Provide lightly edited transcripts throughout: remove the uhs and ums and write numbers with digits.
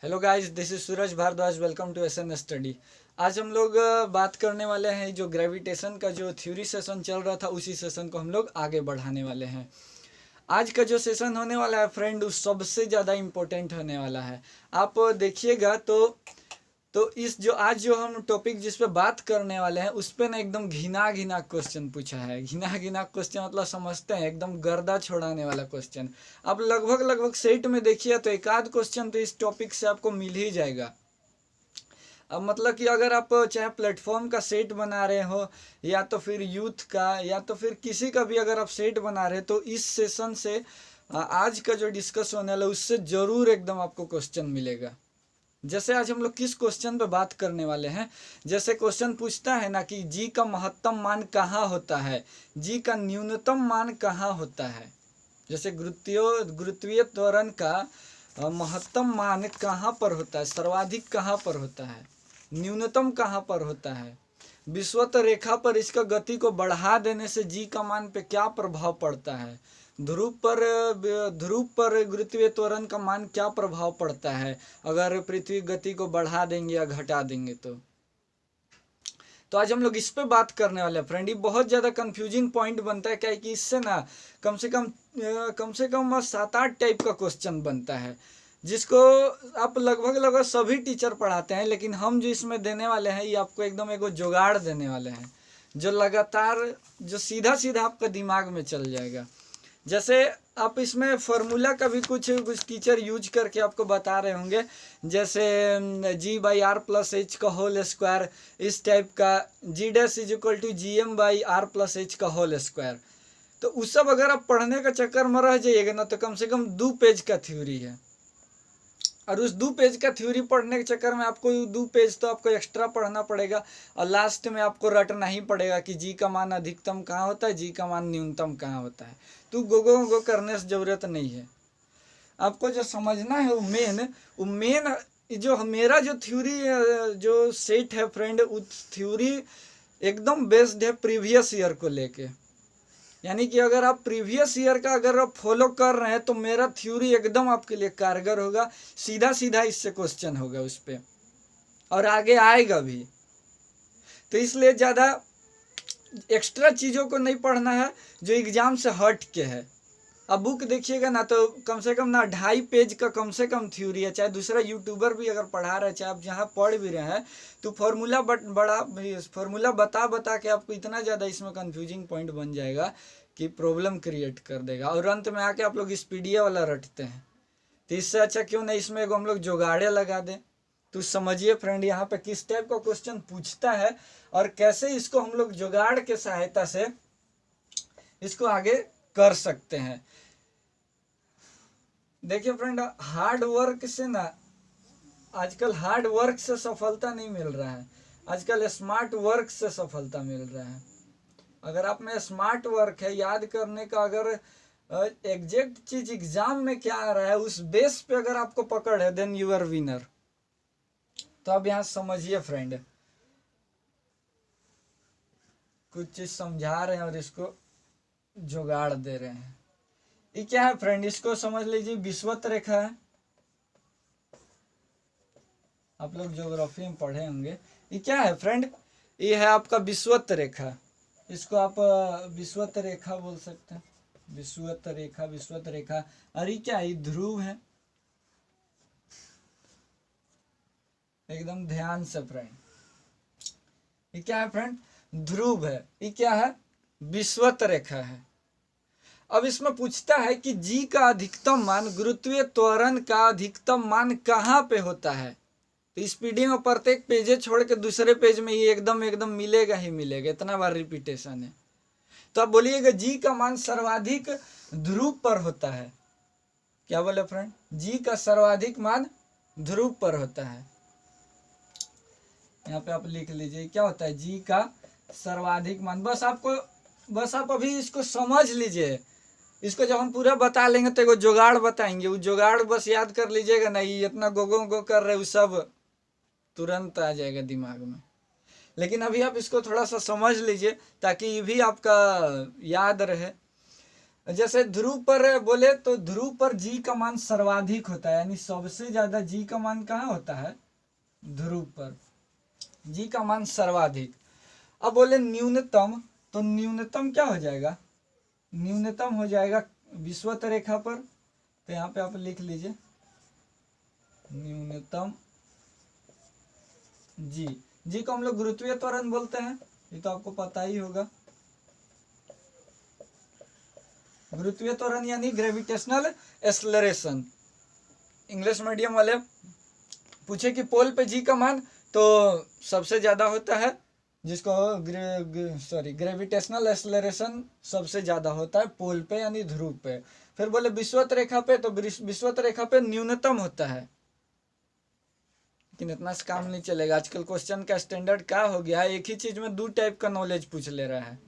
Hello guys, this is Suraj Bharadwaj. Welcome to SN study. आज हम लोग बात करने वाले हैं जो ग्रेविटेशन का जो थ्योरी सेशन चल रहा था उसी सेशन को हम लोग आगे बढ़ाने वाले हैं। आज का जो सेशन होने वाला है फ्रेंड, उस सबसे ज़्यादा इम्पोर्टेंट होने वाला है। आप देखिएगा तो इस जो आज जो हम टॉपिक जिस पे बात करने वाले हैं उस पे ना एकदम घिना घिना क्वेश्चन पूछा है। घिना घिना क्वेश्चन मतलब समझते हैं, एकदम गर्दा छोड़ाने वाला क्वेश्चन। आप लगभग सेट में देखिए तो एक आध क्वेश्चन तो इस टॉपिक से आपको मिल ही जाएगा। अब मतलब कि अगर आप चाहे प्लेटफॉर्म का सेट बना रहे हो या तो फिर यूथ का या तो फिर किसी का भी अगर आप सेट बना रहे हो तो इस सेशन से आज का जो डिस्कस होने वाला है उससे ज़रूर एकदम आपको क्वेश्चन मिलेगा। जैसे आज हम लोग किस क्वेश्चन पे बात करने वाले हैं, जैसे क्वेश्चन पूछता है ना कि जी का महत्तम मान कहाँ होता है, जी का न्यूनतम मान कहाँ होता है। जैसे गुरुत्वीय त्वरण का महत्तम मान कहाँ पर होता है, सर्वाधिक कहाँ पर होता है, न्यूनतम कहाँ पर होता है, विषुवत रेखा पर इसका गति को बढ़ा देने से जी का मान पे क्या प्रभाव पड़ता है, ध्रुव पर गुरुत्वीय त्वरण का मान क्या प्रभाव पड़ता है अगर पृथ्वी गति को बढ़ा देंगे या घटा देंगे। तो आज हम लोग इस पे बात करने वाले हैं फ्रेंड। ये बहुत ज़्यादा कंफ्यूजिंग पॉइंट बनता है, क्या है कि इससे ना कम से कम 7-8 टाइप का क्वेश्चन बनता है जिसको आप लगभग सभी टीचर पढ़ाते हैं, लेकिन हम जो इसमें देने वाले हैं ये आपको एकदम एक जुगाड़ देने वाले हैं जो लगातार जो सीधा सीधा आपका दिमाग में चल जाएगा। जैसे आप इसमें फॉर्मूला का भी कुछ टीचर यूज करके आपको बता रहे होंगे, जैसे G/R+H का होल स्क्वायर, इस टाइप का G'=GM/R+H का होल स्क्वायर। तो उस सब अगर आप पढ़ने का चक्कर में रह जाइएगा ना तो कम से कम 2 पेज का थ्योरी है, और उस 2 पेज का थ्योरी पढ़ने के चक्कर में आपको 2 पेज तो आपको एक्स्ट्रा पढ़ना पड़ेगा, और लास्ट में आपको रटना ही पड़ेगा कि जी का मान अधिकतम कहाँ होता है, जी का मान न्यूनतम कहाँ होता है। तो गो करने से ज़रूरत नहीं है। आपको जो समझना है वो मेन जो मेरा जो थ्योरी जो सेट है फ्रेंड, उस थ्योरी एकदम बेस्ड है प्रीवियस ईयर को लेके। यानी कि अगर आप प्रीवियस ईयर का अगर आप फॉलो कर रहे हैं तो मेरा थ्योरी एकदम आपके लिए कारगर होगा। सीधा सीधा इससे क्वेश्चन होगा उस पर, और आगे आएगा भी। तो इसलिए ज़्यादा एक्स्ट्रा चीज़ों को नहीं पढ़ना है जो एग्ज़ाम से हट के है। अब बुक देखिएगा ना तो कम से कम ना 2.5 पेज का कम से कम थ्योरी है। चाहे दूसरा यूट्यूबर भी अगर पढ़ा रहा है, चाहे आप जहाँ पढ़ भी रहे हैं, तो फॉर्मूला बता बता के आपको इतना ज़्यादा इसमें कंफ्यूजिंग पॉइंट बन जाएगा कि प्रॉब्लम क्रिएट कर देगा, और अंत में आके आप लोग स्पीडिया वाला रटते हैं। तो इससे अच्छा क्यों नहीं इसमें एक हम लोग जुगाड़े लगा दें। तो समझिए फ्रेंड यहाँ पे किस टाइप का क्वेश्चन पूछता है और कैसे इसको हम लोग जुगाड़ के सहायता से इसको आगे कर सकते हैं। देखिए फ्रेंड, हार्ड वर्क से ना आजकल हार्ड वर्क से सफलता नहीं मिल रहा है, आजकल स्मार्ट वर्क से सफलता मिल रहा है। अगर आप में स्मार्ट वर्क है, याद करने का, अगर एग्जैक्ट चीज एग्जाम में क्या आ रहा है उस बेस पे अगर आपको पकड़ है, देन यू आर विनर। तो अब यहाँ समझिए फ्रेंड, कुछ चीज समझा रहे हैं और इसको जुगाड़ दे रहे हैं। ये क्या है फ्रेंड, इसको समझ लीजिए विषुवत रेखा है। आप लोग ज्योग्राफी में पढ़े होंगे। ये क्या है फ्रेंड, ये है आपका विषुवत रेखा। इसको आप विषुवत रेखा बोल सकते हैं, विषुवत रेखा। और ये क्या है, ध्रुव है। एकदम ध्यान से फ्रेंड, ये क्या है फ्रेंड, ध्रुव है। ये क्या है, विषुवत रेखा है। अब इसमें पूछता है कि जी का अधिकतम मान, गुरुत्वीय त्वरण का अधिकतम मान कहाँ पे होता है। तो इस पीडी में प्रत्येक पेज छोड़ के दूसरे पेज में ये एकदम मिलेगा ही मिलेगा, इतना बार रिपीटेशन है। तो आप बोलिएगा जी का मान सर्वाधिक ध्रुव पर होता है। क्या बोले फ्रेंड, जी का सर्वाधिक मान ध्रुव पर होता है। यहाँ पे आप लिख लीजिए क्या होता है, जी का सर्वाधिक मान। बस आप अभी इसको समझ लीजिए। इसको जब हम पूरा बता लेंगे तो एगो जुगाड़ बताएंगे, वो जुगाड़ बस याद कर लीजिएगा। नहीं इतना गो कर रहे, वो सब तुरंत आ जाएगा दिमाग में। लेकिन अभी आप इसको थोड़ा सा समझ लीजिए ताकि ये भी आपका याद रहे। जैसे ध्रुव पर बोले तो ध्रुव पर जी का मान सर्वाधिक होता है, यानी सबसे ज्यादा जी का मान कहाँ होता है? ध्रुव पर जी का मान सर्वाधिक। अब बोले न्यूनतम, तो न्यूनतम क्या हो जाएगा? न्यूनतम हो जाएगा विषुवत रेखा पर। तो यहाँ पे आप लिख लीजिए न्यूनतम जी। जी को हम लोग गुरुत्वीय त्वरण बोलते हैं, ये तो आपको पता ही होगा। गुरुत्वीय त्वरण यानी ग्रेविटेशनल एक्सेलरेशन। इंग्लिश मीडियम वाले पूछे कि पोल पे जी का मान, तो सबसे ज्यादा होता है जिसको ग्रेविटेशनल एक्सेलरेशन सबसे ज्यादा होता है पोल पे यानी ध्रुव पे। फिर बोले विषुवत रेखा पे, तो विषुवत रेखा पे न्यूनतम होता है। लेकिन इतना से काम नहीं चलेगा, आजकल क्वेश्चन का स्टैंडर्ड क्या हो गया है, एक ही चीज में 2 टाइप का नॉलेज पूछ ले रहा है।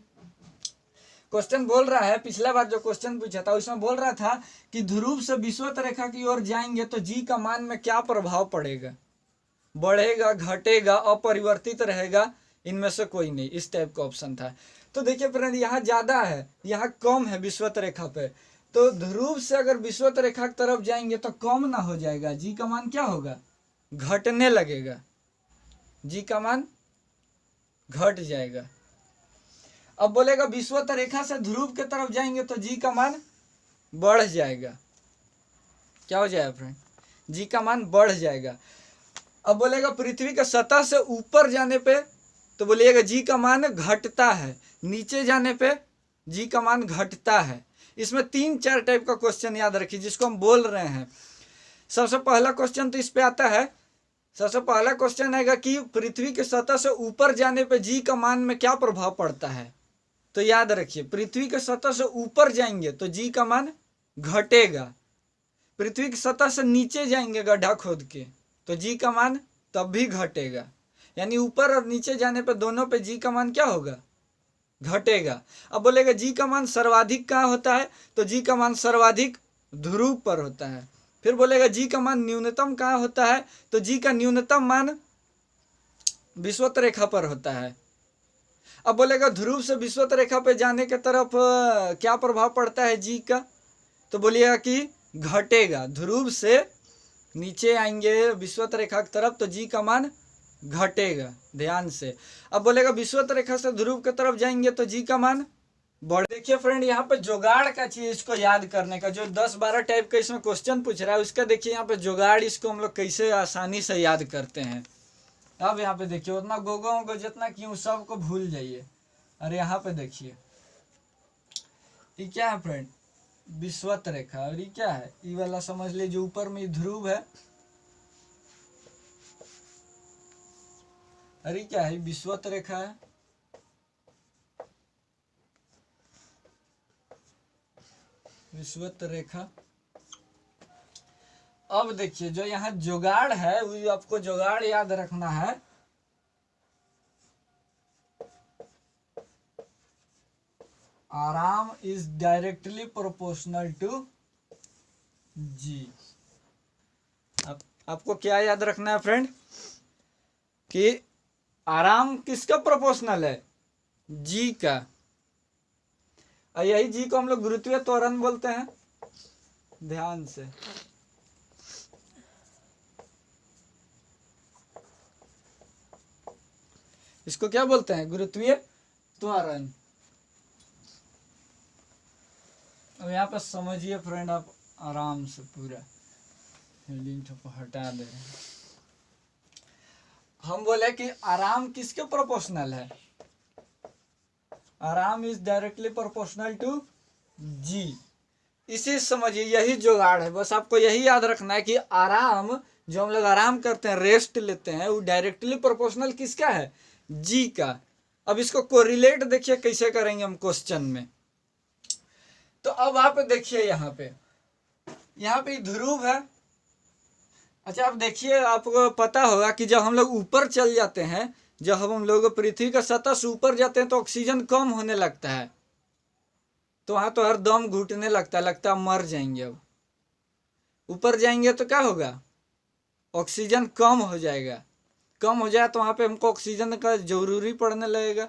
क्वेश्चन बोल रहा है, पिछला बार जो क्वेश्चन पूछा था उसमें बोल रहा था कि ध्रुव से विषुवत रेखा की ओर जाएंगे तो जी का मान में क्या प्रभाव पड़ेगा, बढ़ेगा, घटेगा, अपरिवर्तित रहेगा, इनमें से कोई नहीं, इस टाइप का ऑप्शन था। तो देखिए फ्रेंड, यहाँ ज्यादा है, यहाँ कम है विषुवत रेखा पे। तो ध्रुव से अगर विषुवत रेखा की तरफ जाएंगे तो कम ना हो जाएगा, जी का मान क्या होगा? घटने लगेगा, जी का मान घट जाएगा। अब बोलेगा विषुवत रेखा से ध्रुव के तरफ जाएंगे तो जी का मान बढ़ जाएगा। क्या हो जाएगा फ्रेंड? जी का मान बढ़ जाएगा। अब बोलेगा पृथ्वी के सतह से ऊपर जाने पे, तो बोलिएगा जी का मान घटता है, नीचे जाने पे जी का मान घटता है। इसमें 3-4 टाइप का क्वेश्चन याद रखिए जिसको हम बोल रहे हैं। सबसे पहला क्वेश्चन तो इस पे आता है, सबसे पहला क्वेश्चन आएगा कि पृथ्वी के सतह से ऊपर जाने पे जी का मान में क्या प्रभाव पड़ता है। तो याद रखिए, पृथ्वी के सतह से ऊपर जाएंगे तो जी का मान घटेगा, पृथ्वी की सतह से नीचे जाएंगे गड्ढा खोद के तो जी का मान तब भी घटेगा। यानी ऊपर और नीचे जाने पे दोनों पे जी का मान क्या होगा? घटेगा। अब बोलेगा जी का मान सर्वाधिक कहाँ होता है, तो जी का मान सर्वाधिक ध्रुव पर होता है। फिर बोलेगा जी का मान न्यूनतम कहाँ होता है, तो जी का न्यूनतम मान विषुवत रेखा पर होता है। अब बोलेगा ध्रुव से विषुवत रेखा पे जाने के तरफ क्या प्रभाव पड़ता है जी का, तो बोलिएगा कि घटेगा। ध्रुव से नीचे आएंगे विषुवत रेखा की तरफ तो जी का मान घटेगा, ध्यान से। अब बोलेगा विषुवत रेखा से ध्रुव की तरफ जाएंगे तो जी का मान बढ़। देखिए फ्रेंड, यहाँ पे जुगाड़ का चीज इसको याद करने का, जो 10-12 टाइप का इसमें क्वेश्चन पूछ रहा है उसका देखिए यहाँ पे जुगाड़, इसको हम लोग कैसे आसानी से याद करते हैं। अब यहाँ पे देखिए, उतना गोगों को जितना क्यों सबको भूल जाइए। अरे यहाँ पे देखिए, ये क्या है फ्रेंड? विषुवत रेखा। और ये क्या है? ये वाला समझ लीजिए, ऊपर में ध्रुव है। अरे क्या है? विषुवत रेखा है। विषुवत रेखा। अब देखिए, जो यहाँ जुगाड़ है वो आपको जुगाड़ याद रखना है। आराम इज डायरेक्टली प्रोपोर्शनल टू जी। आपको क्या याद रखना है फ्रेंड, कि आराम किसका प्रोपोर्शनल है? जी का। और यही जी को हम लोग गुरुत्वीय त्वरण बोलते हैं, ध्यान से। इसको क्या बोलते हैं? गुरुत्वीय त्वरण। अब यहाँ पर समझिए फ्रेंड, आप आराम से पूरा हेडिंग को हटा दे रहे हैं। हम बोले कि आराम किसके प्रोपोर्शनल है? आराम इज डायरेक्टली प्रोपोर्शनल टू जी। इसी समझिए, यही जुगाड़ है। बस आपको यही याद रखना है कि आराम, जो हम लोग आराम करते हैं, रेस्ट लेते हैं, वो डायरेक्टली प्रोपोर्शनल किसका है? जी का। अब इसको कोरिलेट देखिए कैसे करेंगे हम क्वेश्चन में। तो अब आप देखिए, यहाँ पे ध्रुव है। अच्छा, आप देखिए, आपको पता होगा कि जब हम लोग ऊपर चल जाते हैं, जब हम लोग पृथ्वी का सतह से ऊपर जाते हैं तो ऑक्सीजन कम होने लगता है, तो वहां तो हर दम घुटने लगता है मर जाएंगे। अब ऊपर जाएंगे तो क्या होगा? ऑक्सीजन कम हो जाएगा। कम हो जाए तो वहां पे हमको ऑक्सीजन का जरूरी पड़ने लगेगा,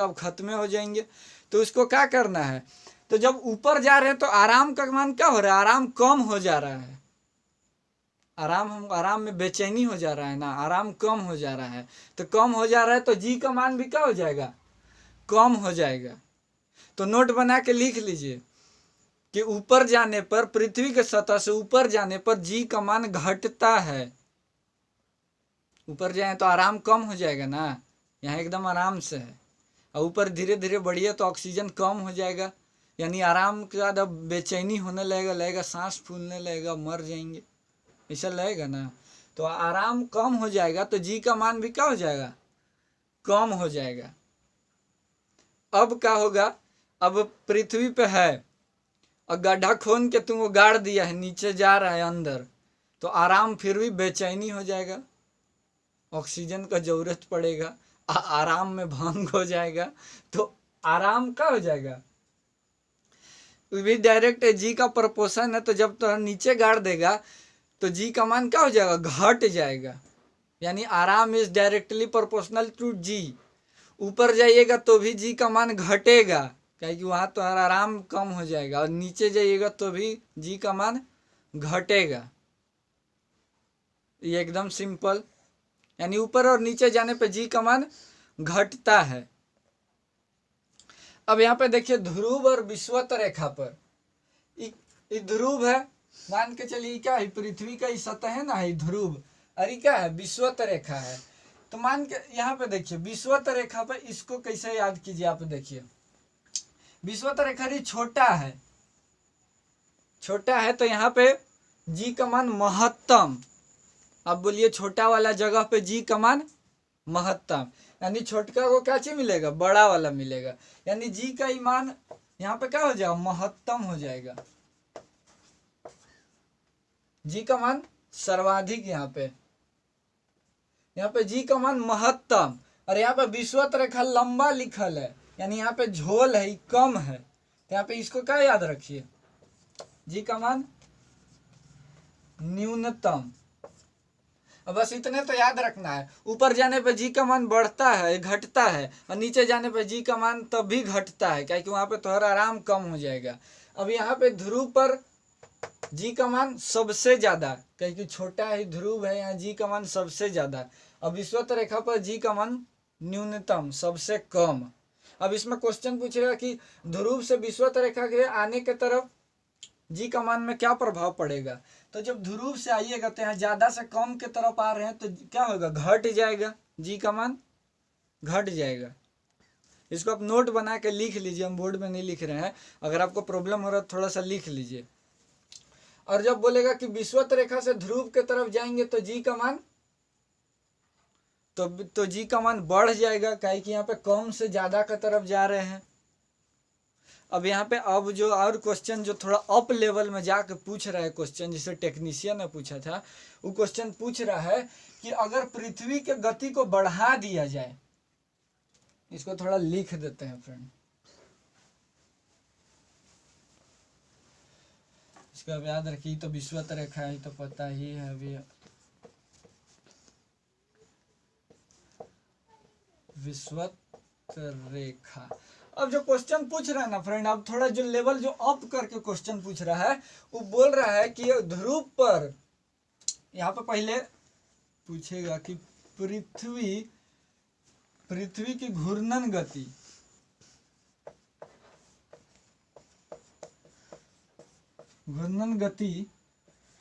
अब खत्म हो जाएंगे। तो इसको क्या करना है? तो जब ऊपर जा रहे हैं तो आराम का मान क्या हो रहा है, आराम कम हो जा रहा है। आराम में बेचैनी हो जा रहा है ना, आराम कम हो जा रहा है। तो कम हो जा रहा है तो जी का मान भी क्या हो जाएगा, कम हो जाएगा। तो नोट बना के लिख लीजिए कि ऊपर जाने पर, पृथ्वी के सतह से ऊपर जाने पर जी का मान घटता है। ऊपर जाए तो आराम कम हो जाएगा ना, यहाँ एकदम आराम से है। और ऊपर धीरे धीरे बढ़िए तो ऑक्सीजन कम हो जाएगा, यानी आराम के बाद अब बेचैनी होने लगेगा, सांस फूलने लगेगा, मर जाएंगे, ऐसा लगेगा ना। तो आराम कम हो जाएगा तो जी का मान भी क्या हो जाएगा, कम हो जाएगा। अब क्या होगा, अब पृथ्वी पे है और गड्ढा खोन के तुम वो गाड़ दिया है, नीचे जा रहा है अंदर, तो आराम फिर भी बेचैनी हो जाएगा, ऑक्सीजन का जरूरत पड़ेगा, आराम में भंग हो जाएगा। तो आराम क्या हो जाएगा, भी डायरेक्ट जी का प्रपोर्शन है। तो जब तो नीचे गाड़ देगा तो जी का मान क्या हो जाएगा, घट जाएगा, यानी आराम इज डायरेक्टली प्रोपोर्शनल टू जी। ऊपर जाइएगा तो भी जी का मान घटेगा, क्योंकि वहाँ तो आराम कम हो जाएगा, और नीचे जाइएगा तो भी जी का मान घटेगा। ये एकदम सिंपल, यानी ऊपर और नीचे जाने पे जी का मान घटता है। अब यहाँ पे देखिए ध्रुव और विषुवत रेखा पर, ध्रुव है, मान के चलिए क्या है, पृथ्वी का ही सतह है ना, ध्रुव, अरे क्या है, विषुवत रेखा है। तो मान के यहाँ पे देखिए विषुवत रेखा पे इसको कैसे याद कीजिए, आप देखिए विषुवत रेखा छोटा है, छोटा है तो यहाँ पे जी का मान महत्तम। अब बोलिए छोटा वाला जगह पे जी का मान महत्तम, यानी छोटका को क्या चीज मिलेगा, बड़ा वाला मिलेगा, यानी जी का ही मान यहाँ पे क्या हो जाएगा, महत्तम हो जाएगा। जी का मान सर्वाधिक, यहाँ पे जी का मान महत्तम, और यहाँ पे विषुवत रेखा लंबा लिखल है, यानी यहाँ पे झोल है, कम है, तो यहाँ पे इसको क्या याद रखिए, जी का मान न्यूनतम। अब बस इतने तो याद रखना है। ऊपर जाने पे जी का मान बढ़ता है, घटता है, और नीचे जाने पे जी का मान तब भी घटता है, क्योंकि वहां पे थोड़ा आराम कम हो जाएगा। अब यहाँ पे ध्रुव पर जी का मान सबसे ज्यादा, क्योंकि छोटा है ध्रुव है, यहाँ जी का मान सबसे ज्यादा। अब विषुवत रेखा पर जी का मान न्यूनतम, सबसे कम। अब इसमें क्वेश्चन पूछेगा कि ध्रुव से विषुवत रेखा के आने के तरफ जी का मान में क्या प्रभाव पड़ेगा। तो जब ध्रुव से आइएगा तो यहाँ ज्यादा से कम के तरफ आ रहे हैं तो क्या होगा, घट जाएगा, जी का मान घट जाएगा। इसको आप नोट बना के लिख लीजिए, हम बोर्ड में नहीं लिख रहे हैं, अगर आपको प्रॉब्लम हो रहा है थोड़ा सा लिख लीजिए। और जब बोलेगा कि विषुवत रेखा से ध्रुव के तरफ जाएंगे तो जी का मान तो जी का मान बढ़ जाएगा, काहे कि यहाँ पे कम से ज्यादा की तरफ जा रहे हैं। अब यहाँ पे अब जो और क्वेश्चन जो थोड़ा अप लेवल में जाके पूछ रहा है क्वेश्चन, जिसे टेक्नीशियन ने पूछा था, वो क्वेश्चन पूछ रहा है कि अगर पृथ्वी के गति को बढ़ा दिया जाए, इसको थोड़ा लिख देते हैं फ्रेंड, इसको अब याद रखिए, तो विषुवत रेखा है तो पता ही है अभी, विषुवत रेखा। अब जो क्वेश्चन पूछ रहा है ना फ्रेंड, अब थोड़ा जो लेवल जो अप करके क्वेश्चन पूछ रहा है, वो बोल रहा है कि ध्रुव पर, यहाँ पे पहले पूछेगा कि पृथ्वी की घूर्णन गति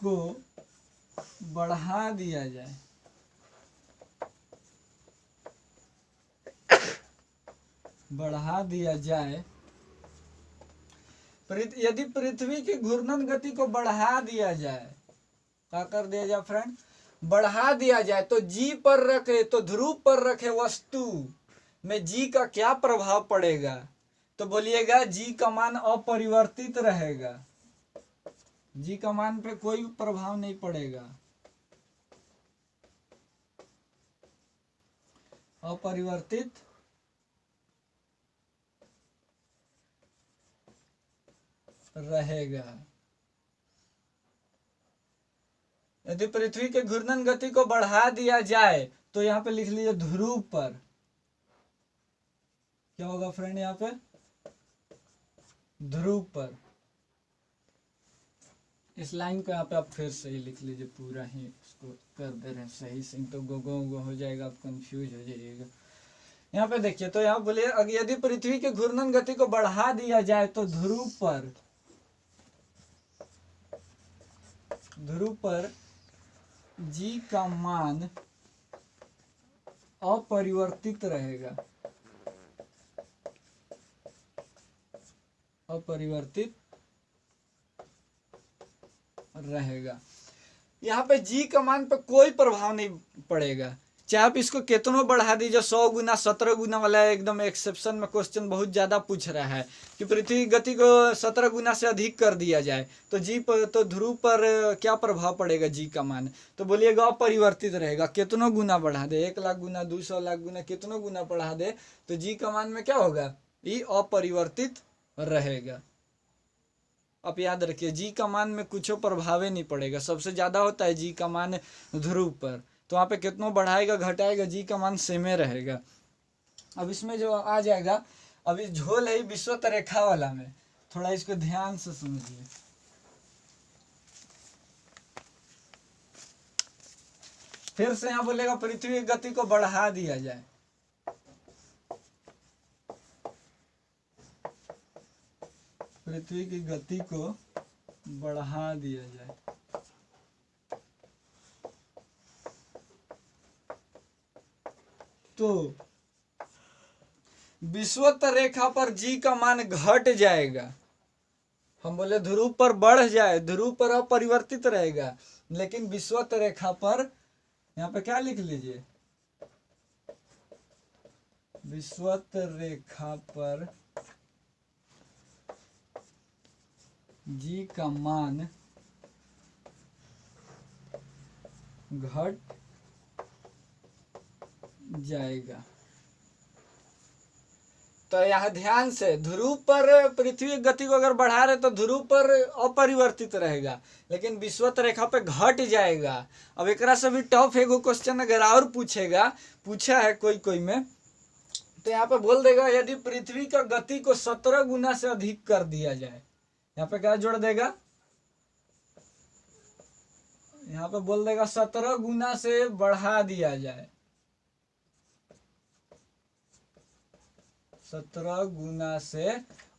को बढ़ा दिया जाए, यदि पृथ्वी की घूर्णन गति को बढ़ा दिया जाए, क्या कर दिया जाए फ्रेंड, बढ़ा दिया जाए, तो जी पर रखे, तो ध्रुव पर रखे वस्तु में जी का क्या प्रभाव पड़ेगा। तो बोलिएगा जी का मान अपरिवर्तित रहेगा, जी का मान पे कोई प्रभाव नहीं पड़ेगा, अपरिवर्तित रहेगा। यदि पृथ्वी के घूर्णन गति को बढ़ा दिया जाए तो यहाँ पे लिख लीजिए ध्रुव पर क्या होगा फ्रेंड, यहाँ पे ध्रुव पर। इस लाइन को यहाँ पे आप फिर सही लिख लीजिए, पूरा ही उसको कर दे रहे हैं सही से, तो गो हो जाएगा, आप कंफ्यूज हो जाइएगा। यहाँ पे देखिए, तो यहाँ बोलिए यदि पृथ्वी के घूर्णन गति को बढ़ा दिया जाए तो ध्रुव पर जी का मान अपरिवर्तित रहेगा, अपरिवर्तित रहेगा। यहाँ पे जी का मान पे कोई प्रभाव नहीं पड़ेगा, चाहे आप इसको कितनों बढ़ा दीजिए, 100 गुना 17 गुना वाला एकदम एक्सेप्शन में क्वेश्चन बहुत ज्यादा पूछ रहा है कि पृथ्वी की गति को 17 गुना से अधिक कर दिया जाए तो जी पर, तो ध्रुव पर क्या प्रभाव पड़ेगा जी का मान, तो बोलिएगा अपरिवर्तित रहेगा। कितनों गुना बढ़ा दे, 1 लाख गुना, 200 लाख गुना, कितनों गुना बढ़ा दे तो जी का मान में क्या होगा, ये अपरिवर्तित रहेगा। आप याद रखिए, जी का मान में कुछ प्रभाव नहीं पड़ेगा, सबसे ज्यादा होता है जी का मान ध्रुव पर, तो वहाँ पे कितनों बढ़ाएगा घटाएगा जी का मान सेमे रहेगा। अब इसमें जो आ जाएगा, अभी झोल है विषुवत रेखा वाला में, थोड़ा इसको ध्यान से समझिए। फिर से यहाँ बोलेगा पृथ्वी की गति को बढ़ा दिया जाए, पृथ्वी की गति को बढ़ा दिया जाए, तो विषुवत रेखा पर जी का मान घट जाएगा। हम बोले ध्रुव पर बढ़ जाए, ध्रुव पर अपरिवर्तित रहेगा, लेकिन विषुवत रेखा पर, यहाँ पे क्या लिख लीजिए, विषुवत रेखा पर जी का मान घट जाएगा। तो यहाँ ध्यान से, ध्रुव पर पृथ्वी की गति को अगर बढ़ा रहे तो ध्रुव पर अपरिवर्तित रहेगा, लेकिन विषुवत रेखा पे घट जाएगा। अब एक से भी टफ एगो क्वेश्चन अगर और पूछा है कोई में, तो यहाँ पे बोल देगा यदि पृथ्वी का गति को 17 गुना से अधिक कर दिया जाए, यहाँ पे क्या जोड़ देगा, यहाँ पे बोल देगा 17 गुना से बढ़ा दिया जाए, 17 गुना से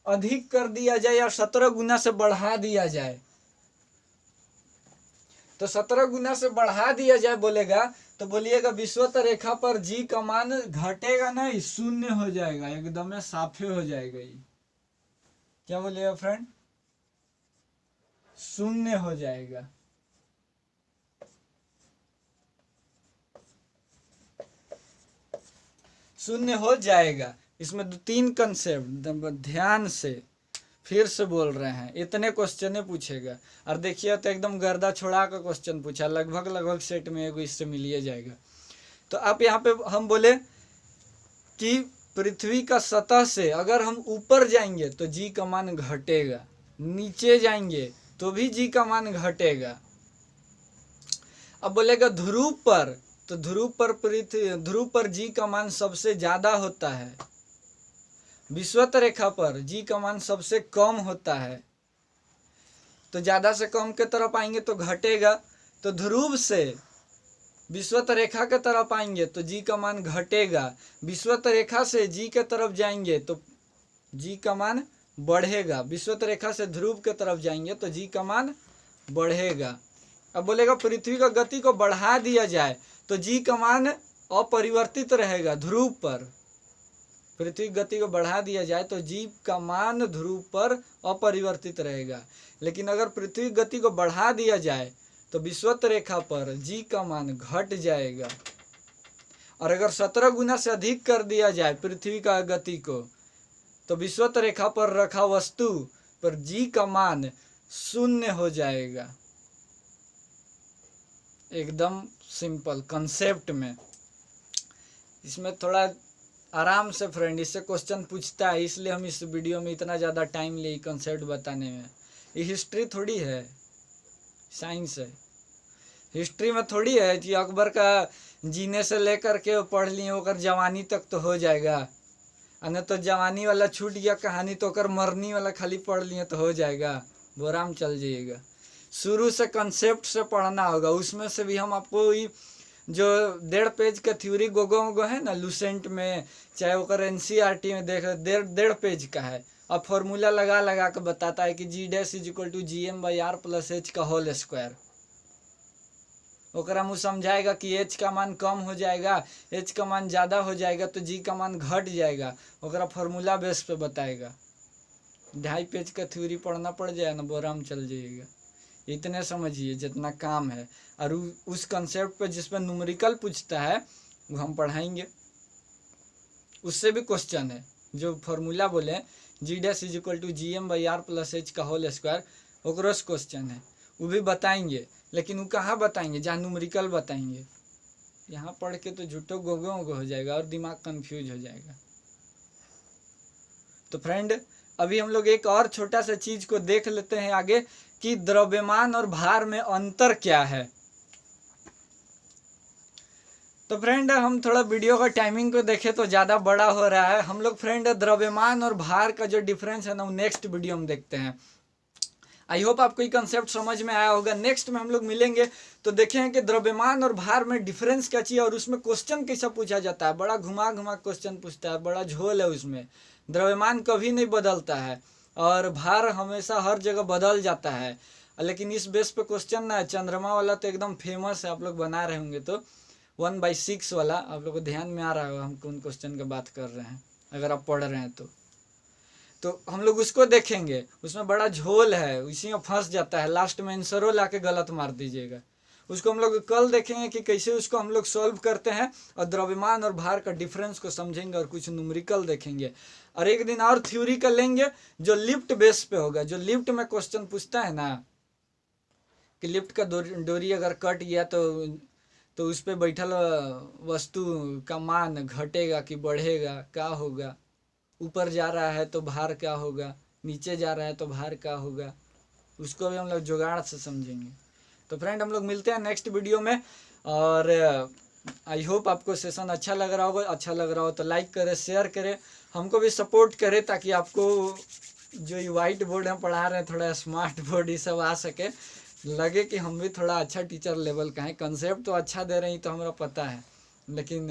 अधिक कर दिया जाए या 17 गुना से बढ़ा दिया जाए। तो 17 गुना से बढ़ा दिया जाए बोलेगा, तो बोलिएगा विषुवत रेखा पर जी का मान घटेगा नहीं, शून्य हो जाएगा, एकदम साफे हो जाएगा। ये क्या बोलिएगा फ्रेंड, शून्य हो जाएगा। शून्य हो जाएगा। इसमें 2-3 कंसेप्ट ध्यान से फिर से बोल रहे हैं, इतने क्वेश्चन पूछेगा। और देखिए तो एकदम गर्दा छोड़ा का क्वेश्चन पूछा, लगभग सेट में एगो इससे मिलिए जाएगा। तो आप यहाँ पे हम बोले कि पृथ्वी का सतह से अगर हम ऊपर जाएंगे तो जी का मान घटेगा, नीचे जाएंगे तो भी जी का मान घटेगा। अब बोलेगा ध्रुव पर, तो ध्रुव पर जी का मान सबसे ज्यादा होता है, विषुवत रेखा पर जी का मान सबसे कम होता है। तो ज्यादा से कम के तरफ आएंगे तो घटेगा, तो ध्रुव से विषुवत रेखा के तरफ आएंगे तो जी का मान घटेगा, विषुवत रेखा से जी के तरफ जाएंगे तो जी का मान बढ़ेगा, विषुवत रेखा से ध्रुव के तरफ जाएंगे तो जी का मान बढ़ेगा। अब बोलेगा पृथ्वी का गति को बढ़ा दिया जाए तो जी का मान अपरिवर्तित रहेगा ध्रुव पर, पृथ्वी गति को बढ़ा दिया जाए तो जी का मान ध्रुव पर अपरिवर्तित रहेगा। लेकिन अगर पृथ्वी गति को बढ़ा दिया जाए तो विषुवत रेखा पर जी का मान घट जाएगा। और अगर 17 गुना से अधिक कर दिया जाए पृथ्वी का गति को, तो विषुवत रेखा पर रखा वस्तु पर जी का मान शून्य हो जाएगा। एकदम सिंपल कंसेप्ट में। इसमें थोड़ा आराम से फ्रेंड, इससे क्वेश्चन पूछता है, इसलिए हम इस वीडियो में इतना ज़्यादा टाइम लिए कंसेप्ट बताने में। ये हिस्ट्री थोड़ी है, साइंस है। हिस्ट्री में थोड़ी है कि अकबर का जीने से लेकर के पढ़ लिए होकर जवानी तक तो हो जाएगा, न तो जवानी वाला छूट गया कहानी तो कर मरनी वाला खाली पढ़ लिए तो हो जाएगा, बोराम चल जाइएगा। शुरू से कंसेप्ट से पढ़ना होगा। उसमें से भी हम आपको जो 1.5 पेज का थ्योरी गोगो है ना लूसेंट में, चाहे वो NCERT में देख 1.5 पेज का है, अब फॉर्मूला लगा लगा के बताता है कि G' = GM/R + H का होल स्क्वायर। ओकरा मुँह समझाएगा कि H का मान कम हो जाएगा, H का मान ज़्यादा हो जाएगा तो G का मान घट जाएगा, ओकरा फॉर्मूला बेस पे बताएगा। 2.5 पेज का थ्योरी पढ़ना पड़ जाए ना, बोराम चल जाइएगा। इतने समझिए जितना काम है। और उस कंसेप्ट पे जिस पर न्यूमेरिकल पूछता है वो हम पढ़ाएंगे। उससे भी क्वेश्चन है, जो फॉर्मूला बोले G' = GM/R + H का होल स्क्वायर, ओकरो से क्वेश्चन है, वो भी बताएंगे। लेकिन वो कहाँ बताएंगे, जहाँ न्यूमेरिकल बताएंगे। यहाँ पढ़ के तो झूठो गोगो हो जाएगा और दिमाग कंफ्यूज हो जाएगा। तो फ्रेंड, अभी हम लोग एक और छोटा सा चीज को देख लेते हैं आगे कि द्रव्यमान और भार में अंतर क्या है। तो फ्रेंड, हम थोड़ा वीडियो का टाइमिंग को देखें तो ज़्यादा बड़ा हो रहा है। हम लोग फ्रेंड द्रव्यमान और भार का जो डिफरेंस है ना, वो नेक्स्ट वीडियो में देखते हैं। आई होप आपको ये कंसेप्ट समझ में आया होगा। नेक्स्ट में हम लोग मिलेंगे तो देखें कि द्रव्यमान और भार में डिफरेंस क्या चाहिए और उसमें क्वेश्चन कैसा पूछा जाता है। बड़ा घुमा घुमा क्वेश्चन पूछता है, बड़ा झोल है उसमें। द्रव्यमान कभी नहीं बदलता है और भार हमेशा हर जगह बदल जाता है। लेकिन इस बेस पे क्वेश्चन ना, चंद्रमा वाला तो एकदम फेमस है, आप लोग बना रहे होंगे तो 1/6 वाला आप लोग को ध्यान में आ रहा होगा हम कौन क्वेश्चन की बात कर रहे हैं, अगर आप पढ़ रहे हैं तो हम लोग उसको देखेंगे। उसमें बड़ा झोल है, उसी में फंस जाता है, लास्ट में आंसरों लाके गलत मार दीजिएगा। उसको हम लोग कल देखेंगे कि कैसे उसको हम लोग सॉल्व करते हैं और द्रव्यमान और भार का डिफरेंस को समझेंगे और कुछ न्यूमेरिकल देखेंगे। और एक दिन और थ्योरी का लेंगे जो लिफ्ट बेस पे होगा। जो लिफ्ट में क्वेश्चन पूछता है ना कि लिफ्ट का डोरी अगर कट गया तो उस पर बैठल वस्तु का मान घटेगा कि बढ़ेगा, क्या होगा। ऊपर जा रहा है तो भार क्या होगा, नीचे जा रहा है तो भार क्या होगा, उसको भी हम लोग जुगाड़ से समझेंगे। तो फ्रेंड, हम लोग मिलते हैं नेक्स्ट वीडियो में। और आई होप आपको सेशन अच्छा लग रहा होगा। अच्छा लग रहा हो तो लाइक करें, शेयर करें, हमको भी सपोर्ट करें ताकि आपको जो ये वाइट बोर्ड हम पढ़ा रहे हैं थोड़ा स्मार्ट बोर्ड ये सब आ सके, लगे कि हम भी थोड़ा अच्छा टीचर लेवल का है। कंसेप्ट तो अच्छा दे रहे हैं तो हमारा पता है, लेकिन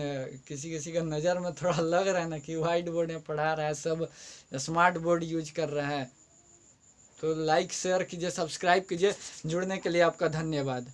किसी किसी का नज़र में थोड़ा लग रहा है ना कि वाइट बोर्ड में पढ़ा रहा है, सब स्मार्ट बोर्ड यूज कर रहा है। तो लाइक शेयर कीजिए, सब्सक्राइब कीजिए। जुड़ने के लिए आपका धन्यवाद।